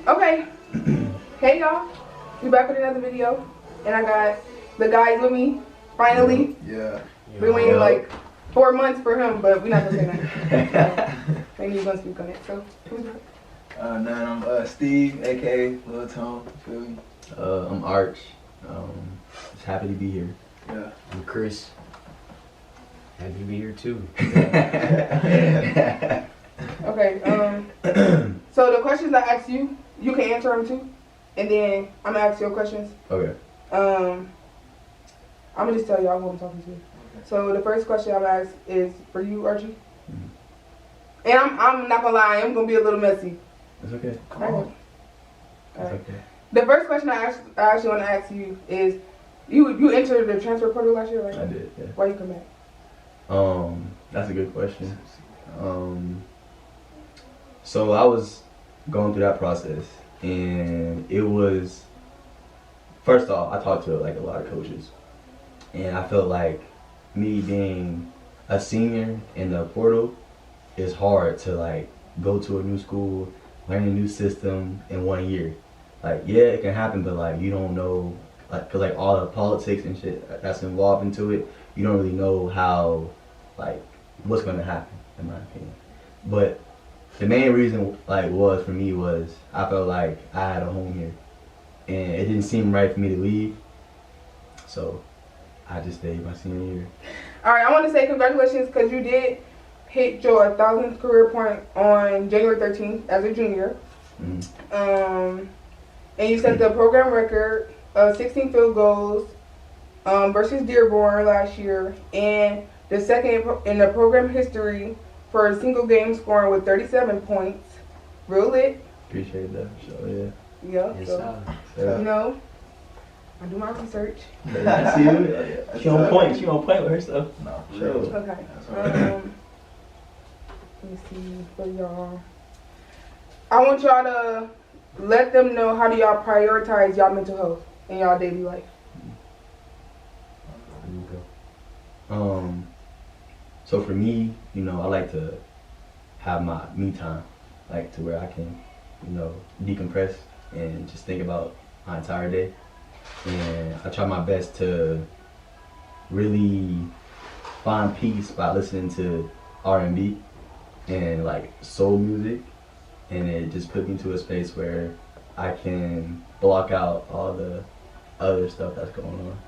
Okay. Hey y'all. We back with another video. And I got the guys with me, finally. Yeah. Been waiting like 4 months for him, but we're not gonna say that. Maybe he's gonna speak on it. So who's I'm Steve, aka Lil Tone, feel me? I'm Arch. Just happy to be here. Yeah. I'm Chris. Happy to be here too. Okay, so the questions I ask you, you can answer them too. And then I'm gonna ask you questions. Okay. I'm gonna just tell y'all who I'm talking to. Okay. So the first question I'm gonna ask is for you, Archie. And I'm not gonna lie, I'm gonna be a little messy. It's okay. Come on. It's okay. The first question I actually want to ask you is, you entered the transfer portal last year, right? I did, yeah. Why you come back? That's a good question. So I was going through that process, and it was, first off, I talked to like a lot of coaches, and I felt like me being a senior in the portal is hard to like go to a new school, learn a new system in 1 year. Like, yeah, it can happen, but like you don't know, like, cause like all the politics and shit that's involved into it, you don't really know how, like, what's gonna happen, in my opinion. But the main reason, like, was for me was I felt like I had a home here, and it didn't seem right for me to leave, so I just stayed my senior year. All right, I want to say congratulations because you did hit your 1,000th career point on January 13th as a junior. And you set the program record of 16 field goals versus Dearborn last year, and the second in the program history for a single game scoring with 37 points. Real lit. Appreciate that, so yeah. Yeah. Yes, So, sir. you know, I do my research. I see you. She on point. She on point with her stuff. No, for Sure. real. Okay. That's right. Let me see for y'all. I want y'all to let them know, how do y'all prioritize y'all mental health in y'all daily life? So for me, you know, I like to have my me time, like to where I can, you know, decompress and just think about my entire day. And I try my best to really find peace by listening to R&B and like soul music, and it just put me into a space where I can block out all the other stuff that's going on.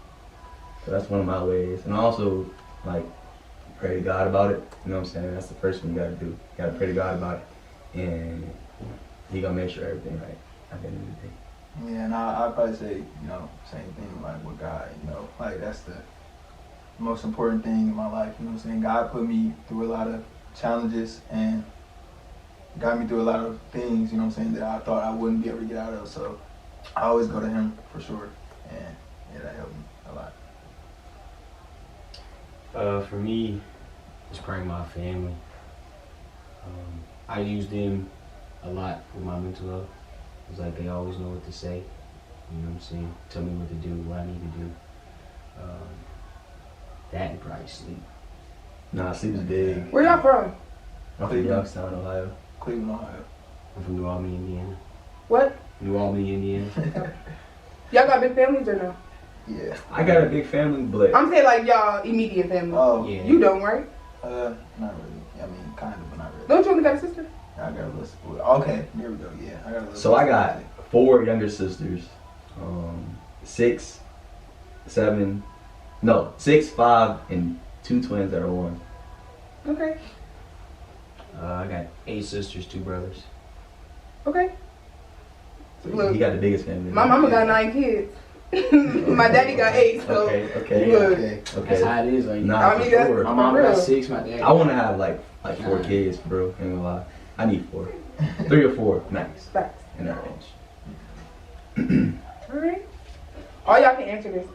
So that's one of my ways. And I also like pray to God about it. You know what I'm saying? That's the first thing you gotta do. You gotta pray to God about it, and He gonna make sure everything right at the end of the day. Yeah, and I'd probably say, you know, same thing like with God, you know, like that's the most important thing in my life, you know what I'm saying? God put me through a lot of challenges and got me through a lot of things, you know what I'm saying, that I thought I wouldn't be able to get out of, so I always go to Him for sure, and yeah, that helped me a lot. For me, it's probably my family. I use them a lot with my mental health. It's like they always know what to say. You know what I'm saying? Tell me what to do, what I need to do. That and probably sleep. Nah, sleep is big. Where y'all from? I'm from Youngstown, Ohio. Cleveland, Ohio. I'm from New Albany, Indiana. What? New Albany, Indiana. Y'all got big families or no? Yeah. I got a big family, but I'm saying like y'all immediate family. Oh, Yeah. You don't, right? not really. I mean, kind of, but not really. Don't you only got a sister? I got a little. Okay, there we go. Yeah, I got a little. so I got 4 younger sisters, 6, 7, no, 6, 5, and 2 twins that are 1. Okay. I got 8 sisters, 2 brothers. Okay. So Look, he got the biggest family. My mama got 9 kids. My daddy got 8, so Okay. look. Okay. That's Okay. how it is. Like, Nah, I mean, for that's- sure. my mom got real. 6, my dad. I want to have like 4 kids, bro. Ain't gonna lie. I need 4, 3 or 4 max Facts. in that range. Alright. All y'all can answer this.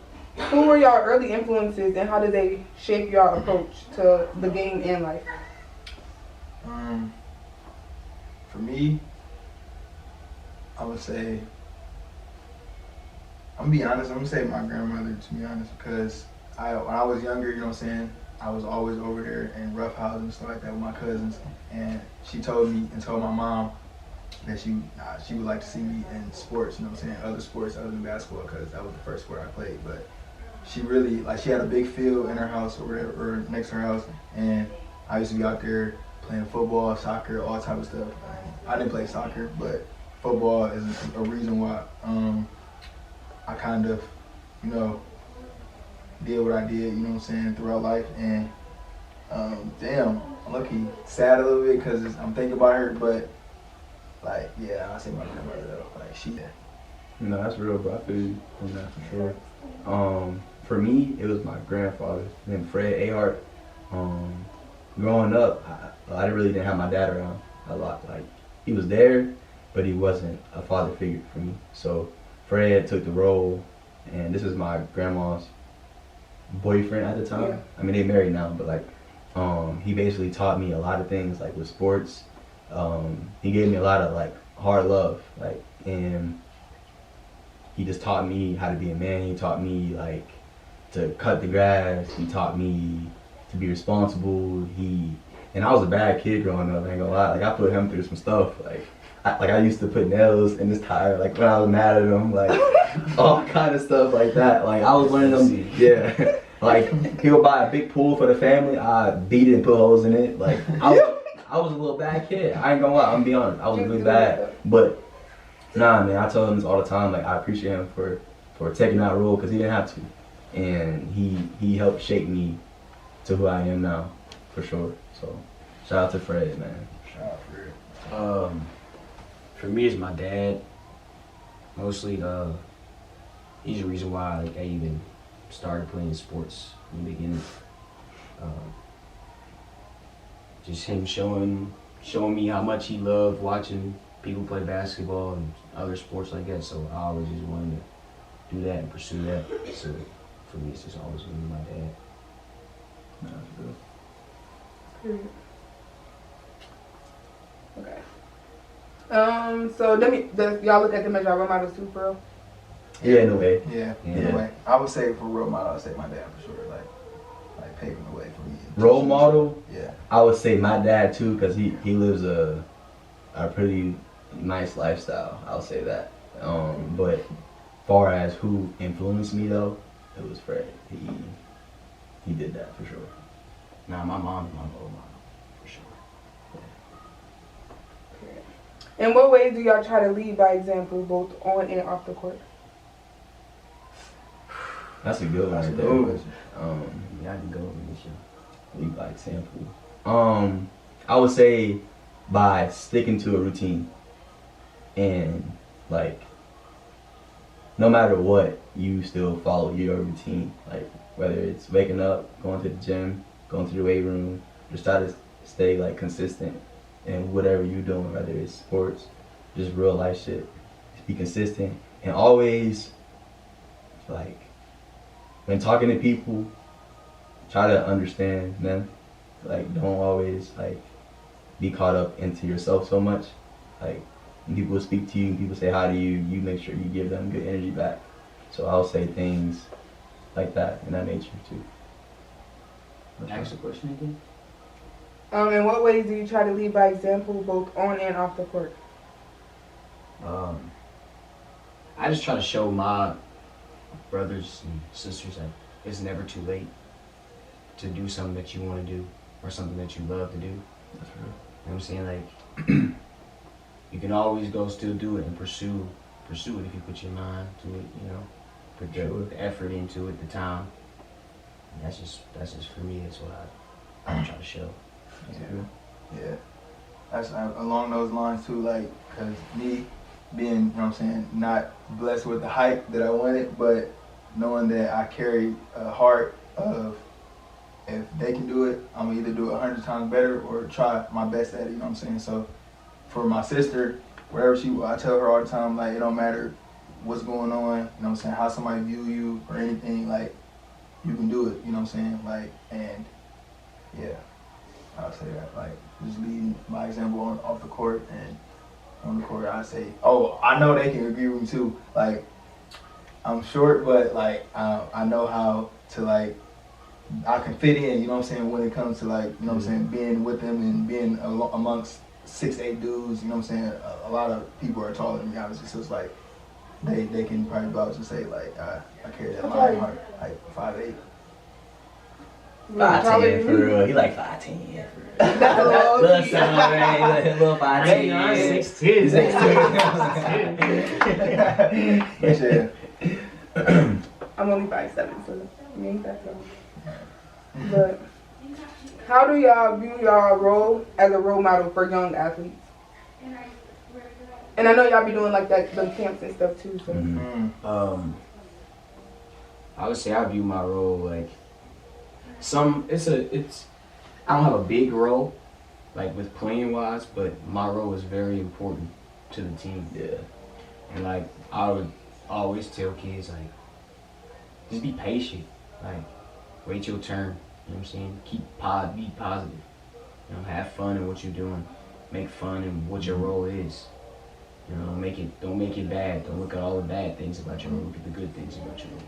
Who were y'all early influences and how did they shape y'all approach to the game and life? For me, I would say, I'm gonna be honest, I'm gonna say my grandmother, to be honest, because when I was younger, you know what I'm saying, I was always over there in rough houses and stuff like that with my cousins, and she told me and told my mom, that she would like to see me in sports, you know what I'm saying, other sports other than basketball, because that was the first sport I played. But she really, like, she had a big field in her house or whatever, or next to her house, and I used to be out there playing football, soccer, all type of stuff. I didn't play soccer, but football is a reason why I kind of, you know, did what I did, you know what I'm saying, throughout life. And damn, I'm lucky, sad a little bit because I'm thinking about her, but like, yeah, I say my grandmother though, like she. No, that's real, bro. I feel you on that for sure. For me, it was my grandfather, named Fred Ahart. Growing up, I really didn't have my dad around a lot. Like, he was there, but he wasn't a father figure for me. So Fred took the role, and this was my grandma's boyfriend at the time. Yeah. I mean, they married now, but like, he basically taught me a lot of things, like with sports. He gave me a lot of like hard love, like, and he just taught me how to be a man. He taught me like to cut the grass. He taught me to be responsible. And I was a bad kid growing up, I ain't gonna lie. Like, I put him through some stuff. Like I used to put nails in his tire, like when I was mad at him, like all kind of stuff like that. Like, I was learning them, yeah. Like, he would buy a big pool for the family. I beat it and put holes in it. Like, I was a little bad kid. I ain't gonna lie, I'm gonna be honest. I was really bad. But nah, man, I tell him this all the time. Like, I appreciate him for taking that role, because he didn't have to, and he helped shape me to who I am now, for sure. So shout out to Fred, man. Shout out Fred. For me, it's my dad. Mostly, he's the reason why like I even started playing sports in the beginning. Just him showing me how much he loved watching people play basketball and other sports like that. So I always just wanted to do that and pursue that. So for me, it's just always gonna be my dad. Nah, that's good. Period. Okay. So does y'all look at them as y'all role models too, bro? Yeah, in a way. Yeah, Yeah. anyway, I would say for role model, I'd say my dad for sure, like paving the way for me. Role model, Yeah. I would say my dad too, because he lives a pretty nice lifestyle. I'll say that. But far as who influenced me though, it was Fred. He did that for sure. Nah, my mom's my role model for sure. In what ways do y'all try to lead by example, both on and off the court? That's a good one That's a right good there. question. Yeah, I can go with this show. Lead by example. I would say by sticking to a routine, and like, no matter what, you still follow your routine. Like, whether it's waking up, going to the gym, going to the weight room, just try to stay like consistent in whatever you're doing, whether it's sports, just real life shit. Just be consistent, and always, like, when talking to people, try to understand them. Like, don't always like be caught up into yourself so much. Like, when people speak to you and people say hi to you, you make sure you give them good energy back. So I'll say things like that in that nature too. Ask the question again. In what ways do you try to lead by example, both on and off the court? I just try to show my brothers and sisters that it's never too late to do something that you want to do or something that you love to do. That's real. You know what I'm saying? Like, you can always go still do it and pursue it if you put your mind to it, you know, put the effort into it, the time. And that's just for me, that's what I try to show. That's Yeah. good. Yeah. That's along those lines too, like, cause me being, you know what I'm saying, not blessed with the height that I wanted, but knowing that I carry a heart of, if they can do it, I'm gonna either do it 100 times better or try my best at it, you know what I'm saying? So for my sister, wherever I tell her all the time, like, it don't matter what's going on, you know what I'm saying, how somebody view you or anything, like, you can do it, you know what I'm saying? Like, and yeah, I'll say that, like, just leading by example off the court, and on the court I say, oh, I know they can agree with me too. Like, I'm short, but like, I know how to, like, I can fit in, you know what I'm saying, when it comes to, like, you know what I'm saying, being with them and being amongst 6'8" dudes, you know what I'm saying? A lot of people are taller than me, obviously, so it's like they can probably vouch and say like I carry that lion heart, like 5'8". Taller 5'10" than for me. real. He like 5'10" for real. That's a little Little OT. son, man. Little 5'10". Hey, I'm 6'10". He's 6'10". But yeah, I'm only 5'7", so you ain't that tall. But how do y'all view y'all role as a role model for young athletes? And I know y'all be doing like that, the camps and stuff too. So I would say I view my role like I don't have a big role, like with playing wise, but my role is very important to the team. Yeah. And like I would always tell kids like, just be patient, like wait your turn. You know what I'm saying? Be positive. You know, have fun in what you're doing. Make fun in what your role is. You know, don't make it bad. Don't look at all the bad things about your role. Look at the good things about your role.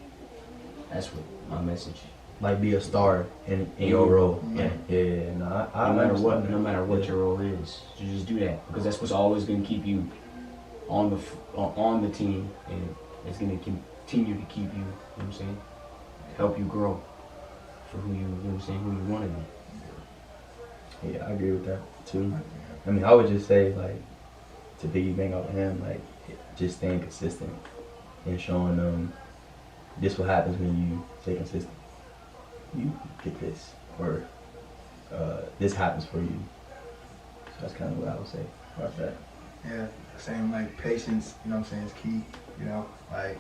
That's what my message. Like be a star in your role. Yeah. Yeah. No, I No matter what your role is, you just do that because that's what's always going to keep you on the team, and it's going to continue to keep you. You know what I'm saying? Help you grow for who you know what I'm saying, who you want to be. Yeah, I agree with that too. I mean, I would just say like to piggyback off of him, like just staying consistent and showing them this what happens when you stay consistent. You get this, or this happens for you. So that's kind of what I would say about that. yeah, same like patience. You know what I'm saying is key. You know, like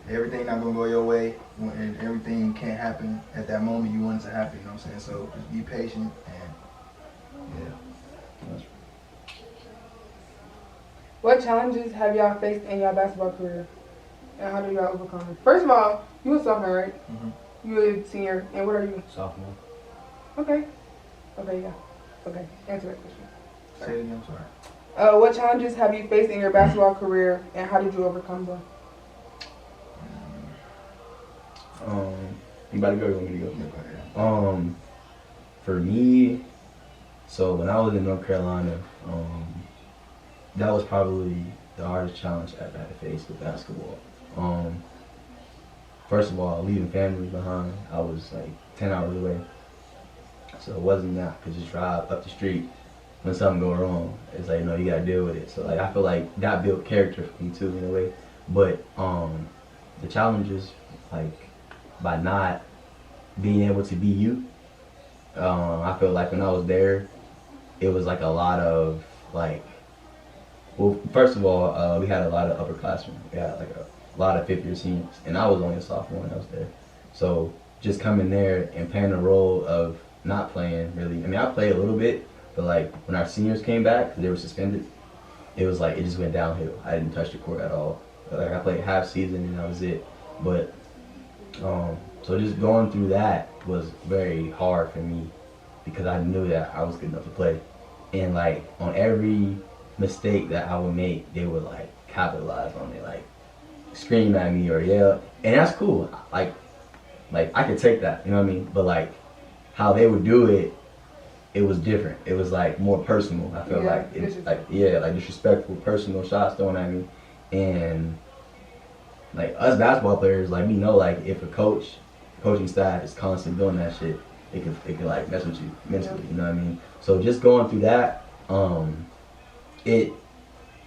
everything not gonna go your way, and everything can't happen at that moment you want it to happen. You know what I'm saying? So just be patient and yeah. what challenges have y'all faced in your basketball career, and how do y'all overcome them? First of all, you a sophomore, right? Mm-hmm. You a senior, and what are you? Sophomore. Okay. Okay, yeah. Okay, answer that question. Say it again. I'm sorry. What challenges have you faced in your basketball career, and how did you overcome them? You about to go? Or you want me to go? Yeah, go ahead. For me, so when I was in North Carolina, that was probably the hardest challenge I've had to face with basketball. First of all, leaving family behind, I was like 10 hours away. So it wasn't that I could just drive up the street when something go wrong. It's like, you gotta deal with it. So like I feel like that built character for me too in a way. But the challenges, like by not being able to be you, I feel like when I was there, it was like a lot of like, well, first of all, we had a lot of upperclassmen. We had like a lot of fifth-year seniors, and I was only a sophomore when I was there. So just coming there and playing the role of not playing really. I mean, I played a little bit, but like when our seniors came back, 'cause they were suspended, it was like it just went downhill. I didn't touch the court at all. Like I played half season and that was it. But so just going through that was very hard for me because I knew that I was good enough to play. And like on every mistake that I would make, they would like capitalize on it, like scream at me or yell. And that's cool. Like I could take that, you know what I mean? But like how they would do it, it was different. It was like more personal. I felt like it's like disrespectful, personal shots thrown at me. And like us basketball players, like we know like if a coaching staff is constantly doing that shit, it could like mess with you mentally, you know what I mean? So just going through that, it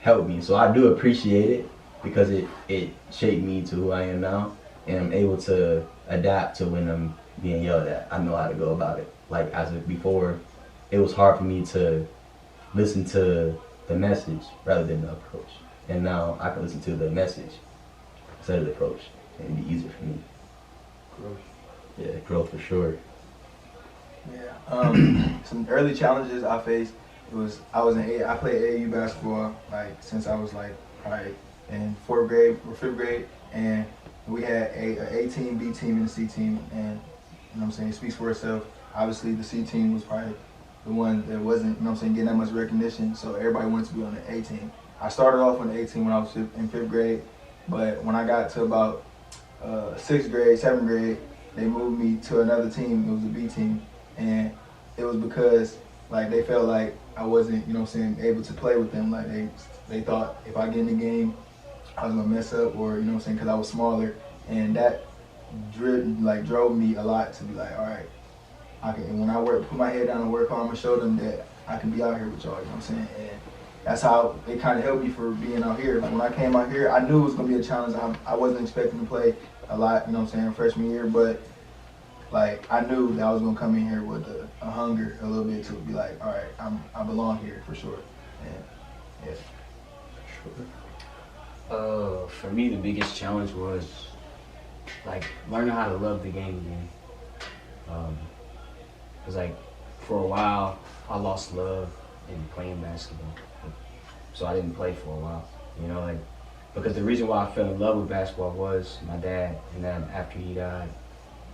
helped me. So I do appreciate it because it shaped me to who I am now, and I'm able to adapt to when I'm being yelled at. I know how to go about it. Like before, it was hard for me to listen to the message rather than the approach. And now I can listen to the message instead of the approach, and it'd be easier for me. Growth. Yeah, growth for sure. Yeah. Some early challenges I faced was I played AAU basketball like since I was like probably in 4th grade or 5th grade, and we had a team, B team, and a C team, and you know what I'm saying, it speaks for itself. Obviously the C team was probably the one that wasn't, you know what I'm saying, getting that much recognition, so everybody wanted to be on the A team. I started off on the A team when I was in 5th grade, but when I got to about 6th grade, 7th grade, they moved me to another team. It was a B team, and it was because like they felt like I wasn't, you know what I'm saying, able to play with them. Like they thought if I get in the game, I was gonna mess up, or you know what I'm saying, because I was smaller, and that drove me a lot to be like, all right, I can. And when I put my head down and work hard, I'm gonna show them that I can be out here with y'all. You know what I'm saying? And that's how it kind of helped me for being out here. Like when I came out here, I knew it was gonna be a challenge. I wasn't expecting to play a lot, you know what I'm saying, freshman year, but like I knew that I was gonna come in here with a hunger a little bit to be like, all right, I belong here for sure. And yeah. For me, the biggest challenge was like learning how to love the game again. Cause like for a while, I lost love in playing basketball, so I didn't play for a while. You know, like because the reason why I fell in love with basketball was my dad, and then after he died,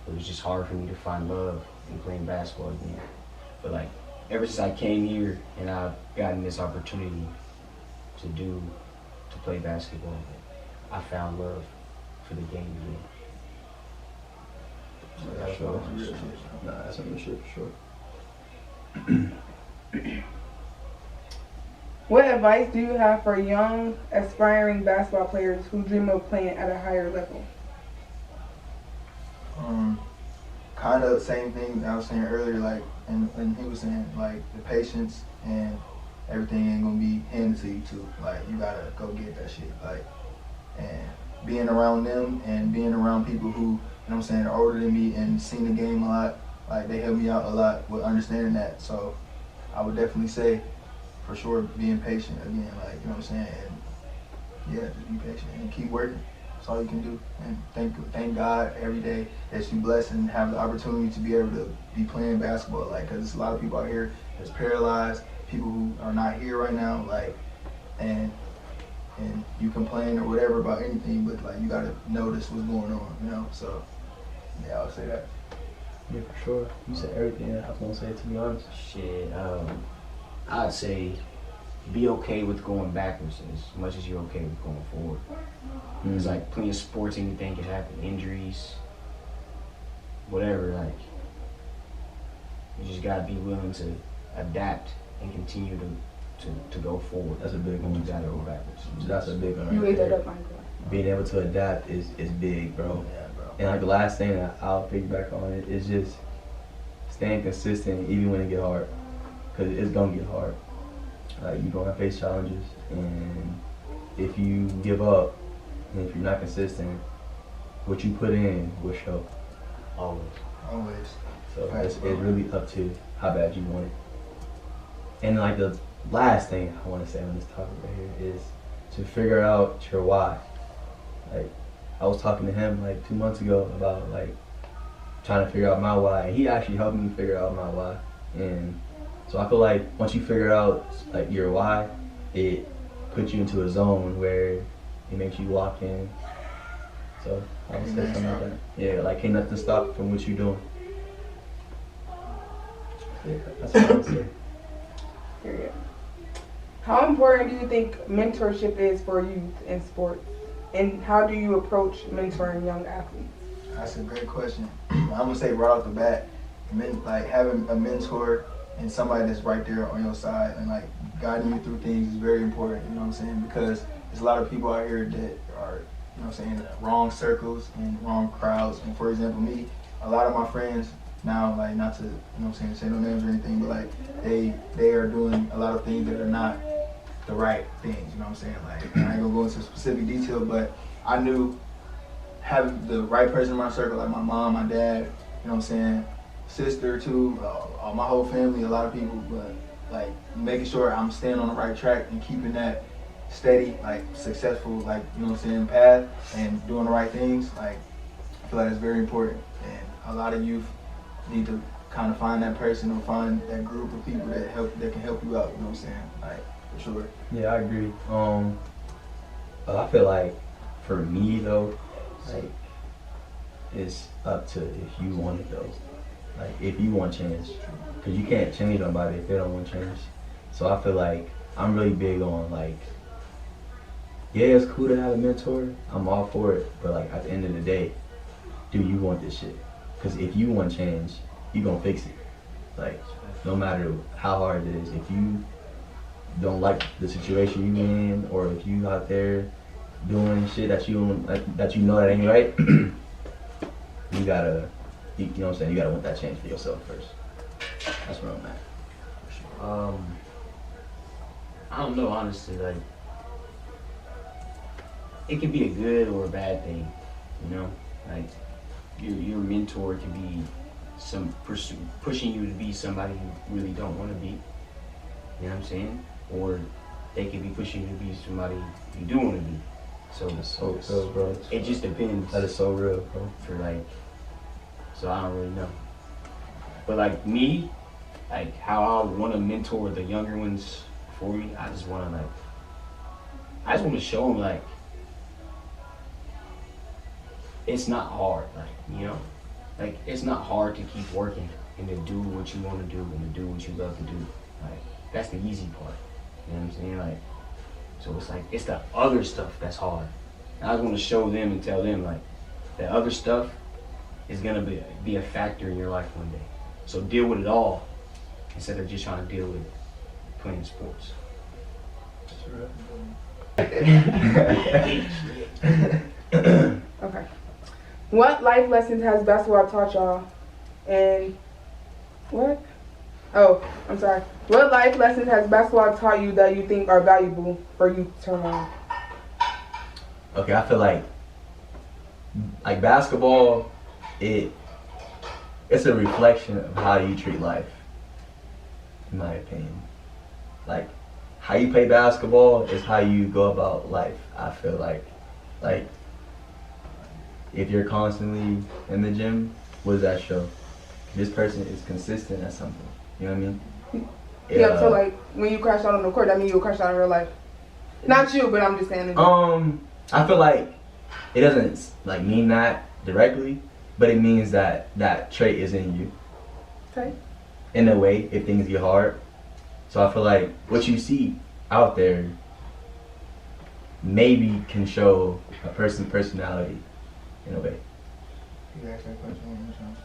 it was just hard for me to find love in playing basketball again. But like ever since I came here and I've gotten this opportunity to play basketball, I found love for the game again. That's Sure. real shit. Nah, that's some shit for sure. What advice do you have for young, aspiring basketball players who dream of playing at a higher level? Kind of same thing that I was saying earlier, like, and he was saying, like, the patience and everything ain't gonna be handed to you too. Like, you gotta go get that shit. Like, and being around them and being around people who, you know what I'm saying, are older than me and seen the game a lot, like, they helped me out a lot with understanding that. So I would definitely say, for sure, being patient again, like, you know what I'm saying, and yeah, just be patient and keep working. That's all you can do. And thank God every day that you blessed and have the opportunity to be able to be playing basketball. Like, because there's a lot of people out here that's paralyzed, people who are not here right now, like, and you complain or whatever about anything, but like you gotta notice what's going on, you know. So yeah, I would say that. Yeah, for sure. You said everything I was gonna say, to be honest. Shit, I'd say be okay with going backwards as much as you're okay with going forward. It's like plenty of sports, anything can happen, injuries, whatever. Like, you just gotta be willing to adapt and continue to go forward. That's a big when one. you gotta go backwards. That's a big one. You Right ate that there. up, Michael. Being able to adapt is big, bro. Yeah, bro. And like the last thing that I'll piggyback on it is just staying consistent even when it get hard, cause it's gonna get hard. Like you're gonna face challenges, and if you give up, and if you're not consistent, what you put in will show. Always. Always. So Facts, it's bro. really up to how bad you want it. And like the last thing I want to say on this topic right here is to figure out your why. Like I was talking to him like 2 months ago about like trying to figure out my why, and he actually helped me figure out my why. And so I feel like once you figure out like your why, it puts you into a zone where it makes you lock in. So I would say something like that. Yeah, like can't nothing stop from what you're doing. Yeah, that's what I would say. Period. How important do you think mentorship is for youth in sports? And how do you approach mentoring young athletes? That's a great question. I'm gonna say right off the bat, like having a mentor and somebody that's right there on your side and like guiding you through things is very important. You know what I'm saying? Because there's a lot of people out here that are, you know what I'm saying, in the wrong circles and wrong crowds. And for example, me, a lot of my friends now, like not to, you know what I'm saying, say no names or anything, but like they are doing a lot of things that are not the right things. You know what I'm saying? Like I ain't gonna go into specific detail, but I knew having the right person in my circle, like my mom, my dad, you know what I'm saying, sister too, my whole family, a lot of people, but like making sure I'm staying on the right track and keeping that steady, like successful, like, you know what I'm saying, path and doing the right things, like I feel like that's very important. And a lot of youth need to kind of find that person or find that group of people that can help you out, you know what I'm saying, like for sure. Yeah, I agree. I feel like for me though, like it's up to if you want it though. Like if you want change, because you can't change nobody if they don't want change. So I feel like I'm really big on like, yeah, it's cool to have a mentor. I'm all for it, but like at the end of the day, do you want this shit? Because if you want change, you gonna fix it. Like no matter how hard it is, if you don't like the situation you in, or if you out there doing shit that you don't, that you know that ain't right, you gotta, you know what I'm saying, you gotta want that change for yourself first. That's where I'm at. I don't know, honestly. Like, it can be a good or a bad thing, you know. Like, your mentor can be pushing you to be somebody you really don't want to be. You know what I'm saying? Or they can be pushing you to be somebody you do want to be. So That's so real, bro. it just depends. That is so real, bro. For like, so I don't really know. But like me, like how I want to mentor the younger ones for me, I just want to show them like it's not hard, like, you know, like it's not hard to keep working and to do what you want to do and to do what you love to do. Like that's the easy part. You know what I'm saying? Like, so it's like it's the other stuff that's hard. And I just want to show them and tell them like that other stuff is gonna be a factor in your life one day. So deal with it all instead of just trying to deal with playing sports. Okay. What life lessons has basketball taught y'all? And what? Oh, I'm sorry. What life lessons has basketball taught you that you think are valuable for you to turn on? Okay, I feel like basketball, it's a reflection of how you treat life, in my opinion. Like, how you play basketball is how you go about life, I feel like. Like, if you're constantly in the gym, what does that show? This person is consistent at something, you know what I mean? Yeah, so like, when you crash out on the court, that means you'll crash out in real life. Not you, but I'm just saying. I feel like it doesn't like mean that directly, but it means that that trait is in you. Okay. In a way, if things get hard. So I feel like what you see out there maybe can show a person's personality in a way. You asked that question one more time.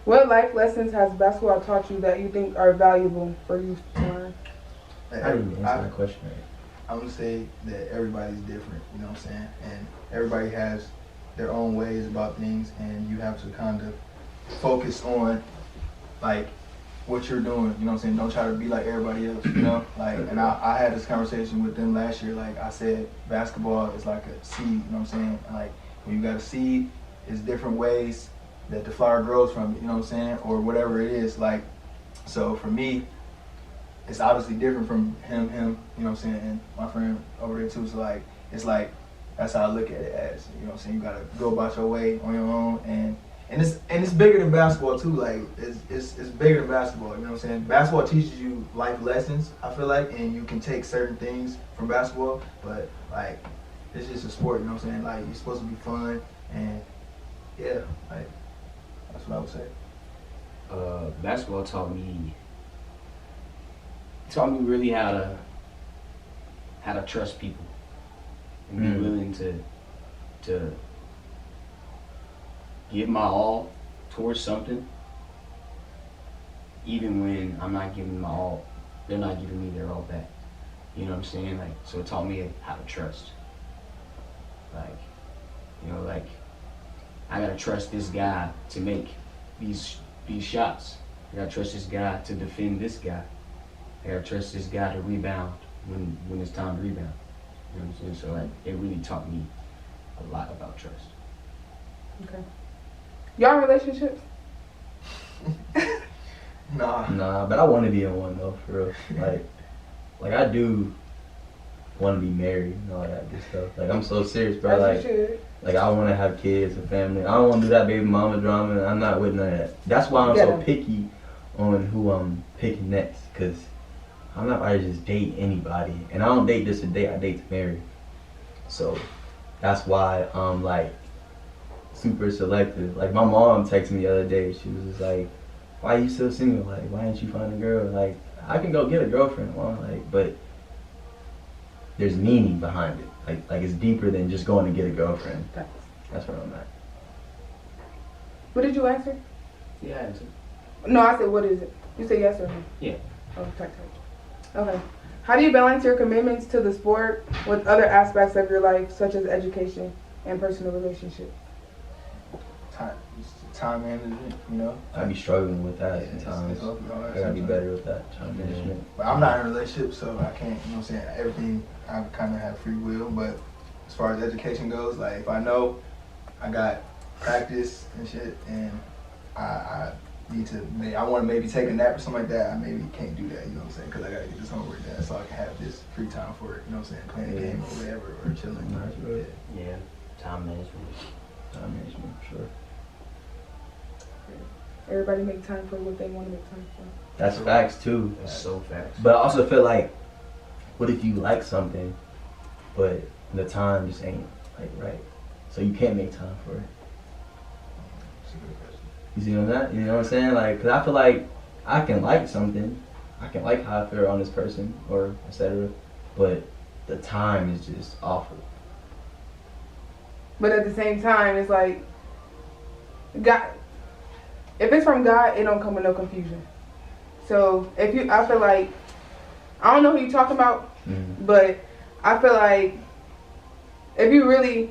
What life lessons has basketball taught you that you think are valuable for you to learn? I didn't even answer that question right. I'm gonna say that everybody's different, you know what I'm saying? And everybody has their own ways about things, and you have to kind of focus on like what you're doing, you know what I'm saying? Don't try to be like everybody else, you know? Like, and I had this conversation with them last year. Like I said, basketball is like a seed, you know what I'm saying? And like when you got a seed, it's different ways that the flower grows from it, you know what I'm saying? Or whatever it is. Like, so for me, it's obviously different from him, you know what I'm saying, and my friend over there too. So like, it's like, that's how I look at it as, you know what I'm saying, you gotta go about your way on your own, and it's bigger than basketball too. Like, it's bigger than basketball, you know what I'm saying. Basketball teaches you life lessons, I feel like, and you can take certain things from basketball, but like, it's just a sport, you know what I'm saying. Like, you're supposed to be fun, and yeah, like, that's what I would say. Basketball taught me really how to trust people and be willing to give my all towards something, even when I'm not giving my all, they're not giving me their all back. You know what I'm saying? Like, so it taught me how to trust. Like, you know, like I gotta trust this guy to make these shots. I gotta trust this guy to defend this guy. I gotta trust this guy to rebound when it's time to rebound. You know what I'm saying? So like, it really taught me a lot about trust. Okay. Y'all in relationships? Nah, but I want to be in one though, for real. Like I do want to be married and all that good stuff. Like I'm so serious, bro. As you should. Like I want to have kids, a family. I don't want to do that baby mama drama. I'm not with none of that. That's why I'm so picky on who I'm picking next, cause I'm not about to just date anybody, and I don't date just to date. I date to marry. So that's why I'm like super selective. Like my mom texted me the other day. She was just like, "Why are you still single? Like, why didn't you find a girl? Like, I can go get a girlfriend, Mom. Like, but there's meaning behind it. Like it's deeper than just going to get a girlfriend." That's where I'm at. What did you answer? Yeah, I answered. No, I said, what is it? You said yes or no? Yeah. Oh, tight. Okay. How do you balance your commitments to the sport with other aspects of your life, such as education and personal relationships? Time management, you know. I be struggling with that It's sometimes. awfully hard I gotta be sometimes. better with that time management. But I'm not in a relationship, so I can't, you know what I'm saying, everything, I kind of have free will, but as far as education goes, like, if I know I got practice and shit, and I need to, I want to maybe take a nap or something like that, I maybe can't do that, you know what I'm saying, because I got to get this homework done, so I can have this free time for it, you know what I'm saying, playing a game or whatever, or chilling. That's right. Yeah, time management. Time management, sure. Everybody make time for what they want to make time for. That's facts too. That's so fast. But I also feel like, what if you like something, but the time just ain't like right, so you can't make time for it. It's a good question. You see what I'm saying? You know what I'm saying? Like, cause I feel like I can like something, I can like how I feel on this person or etc. But the time is just awful. But at the same time, it's like, God, if it's from God, it don't come with no confusion. So I feel like, I don't know who you talking about, but I feel like if you really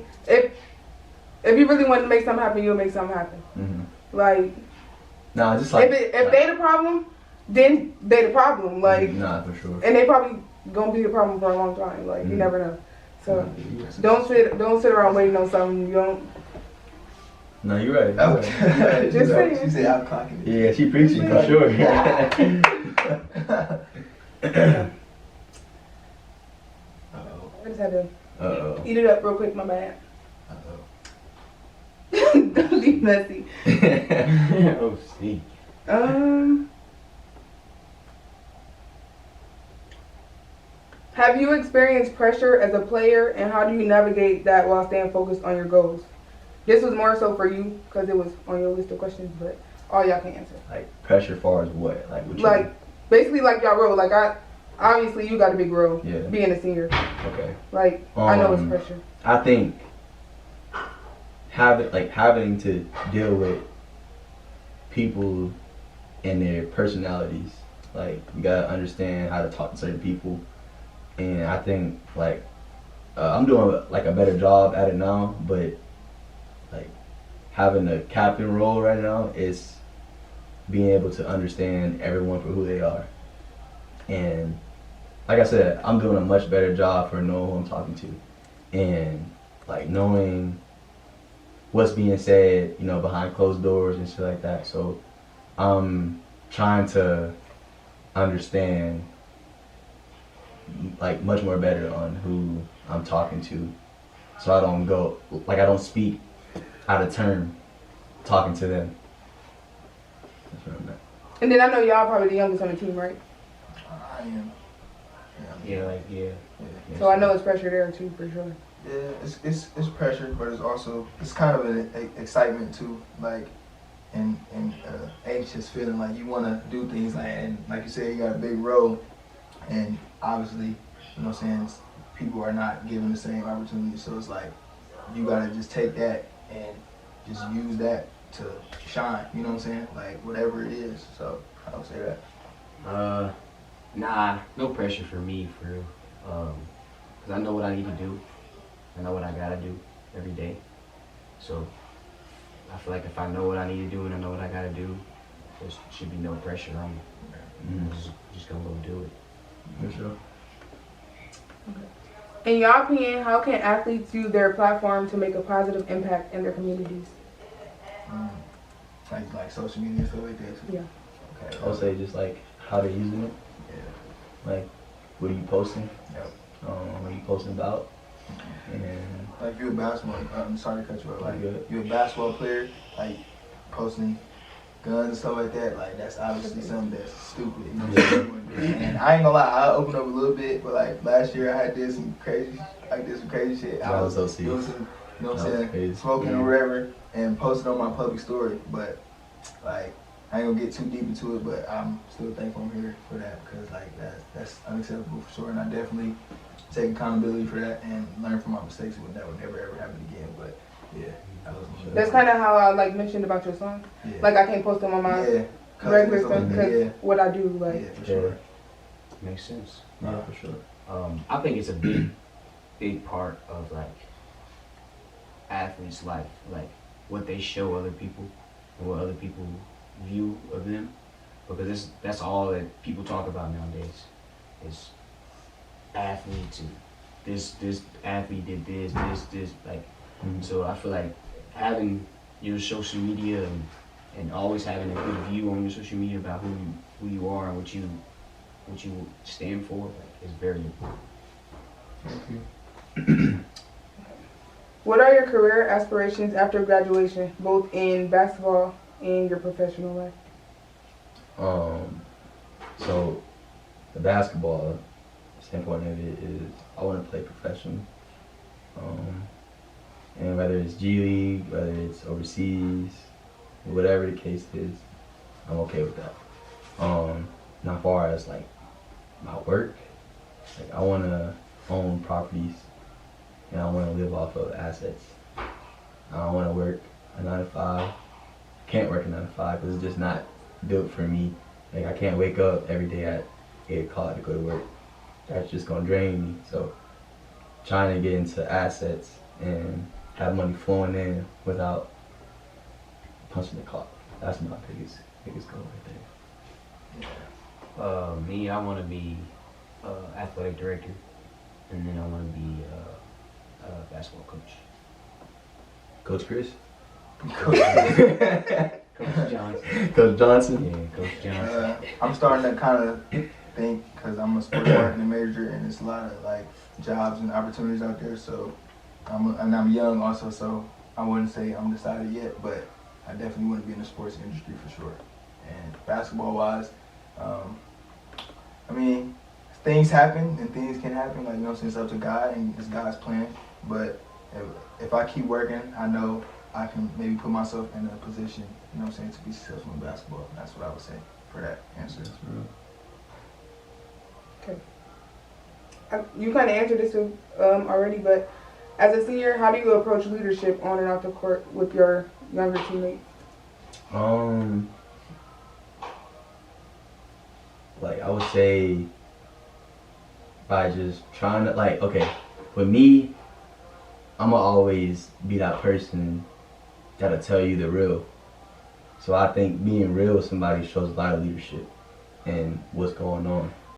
want to make something happen, you'll make something happen. Mm-hmm. Like, Nah, just like if they the problem, then they the problem. Like, nah, for sure. and they probably gonna be the problem for a long time. Like, you never know. So Mm-hmm. don't sit around waiting on something you don't. No, you're right. Oh, You're right. Just saying. she said I'm clocking it. Yeah, she preaching for sure. Uh-oh. I just had to Uh-oh. eat it up real quick. My bad. Uh-oh. Don't be messy. Oh, see. Have you experienced pressure as a player, and how do you navigate that while staying focused on your goals? This was more so for you because it was on your list of questions, but all y'all can answer. Like pressure far as what? Like what you Like basically like y'all role. Like obviously you got a big role Yeah. being a senior. Okay. Like I know it's pressure. I think having to deal with people and their personalities. Like you gotta understand how to talk to certain people, and I think like I'm doing like a better job at it now. But like having a captain role right now is being able to understand everyone for who they are, and like I said, I'm doing a much better job for knowing who I'm talking to, and like knowing what's being said, you know, behind closed doors and shit like that. So I'm trying to understand like much more better on who I'm talking to, so I don't speak out of turn talking to them. That's where I'm at. And then I know y'all probably the youngest on the team, right? I am. Yeah. So I know it's pressure there too, for sure. Yeah, it's pressure, but it's kind of an excitement too, like, and anxious feeling like you want to do things like, and like you said, you got a big role, and obviously, you know what I'm saying, people are not given the same opportunity, so it's like you gotta just take that and just use that to shine. You know what I'm saying? Like whatever it is. So I would say that. Nah, no pressure for me, for real. Cause I know what I need to do. I know what I gotta do every day. So I feel like if I know what I need to do and I know what I gotta do, there should be no pressure on me. I'm just gonna go do it. For sure. In your opinion, how can athletes use their platform to make a positive impact in their communities? Like social media and stuff like that. Yeah. Okay. I would say just like how they're using it. Yeah. Like, what are you posting? Yep. What are you posting about? And Like you're a basketball. I'm sorry to cut you off. Like Good. you're a basketball player. Like posting guns and stuff like that. Like that's obviously something that's stupid. You know what I'm saying? And I ain't gonna lie. I opened up a little bit, but like last year I did some crazy shit. That was so serious. doing some, you know what That I'm was crazy. saying, smoking or whatever, and posted on my public story. But like I ain't gonna get too deep into it, but I'm still thankful I'm here for that because like that's unacceptable for sure, and I definitely take accountability for that and learn from my mistakes. That would never ever happen again. But yeah, that was That's kind of how I like mentioned about your song. yeah. Like I can't post them on my yeah, regular stuff stuff like that, because yeah. what I do, like. Yeah, for sure. Makes sense. Yeah, for sure. I think it's a big part of like athletes' life, like what they show other people and what other people view of them, because that's all that people talk about nowadays is athletes and this athlete did this like. So I feel like having your social media and always having a good view on your social media about who you are and what you stand for, like, is very important. What are your career aspirations after graduation, both in basketball and your professional life? So the basketball standpoint of it is I want to play professional. And whether it's G League, whether it's overseas, whatever the case is, I'm okay with that. Now, as far as like my work, like I want to own properties and I want to live off of assets. I don't want to work a 9 to 5. Can't work a 9 to 5 because it's just not built for me. Like I can't wake up every day at 8 o'clock to go to work. That's just gonna drain me. So trying to get into assets and have money flowing in without punching the clock. That's my biggest goal right there. Me, I want to be athletic director, and then I want to be a basketball coach. Coach Chris? Coach Johnson. Coach Johnson? Yeah, Coach Johnson. I'm starting to kind of think, because I'm a sports marketing major and there's a lot of like jobs and opportunities out there. So I'm young also, so I wouldn't say I'm decided yet, but I definitely want to be in the sports industry for sure. And basketball wise, I mean, things happen and things can happen, like, you know, since it's up to God and it's God's plan. But if I keep working, I know I can maybe put myself in a position, you know what I'm saying, to be successful in basketball. That's what I would say for that answer. Okay. You kind of answered this already, but as a senior, how do you approach leadership on and off the court with your younger teammates? Like I would say by just trying to, like, okay, with me, I'ma always be that person that'll tell you the real. So I think being real with somebody shows a lot of leadership and what's going on.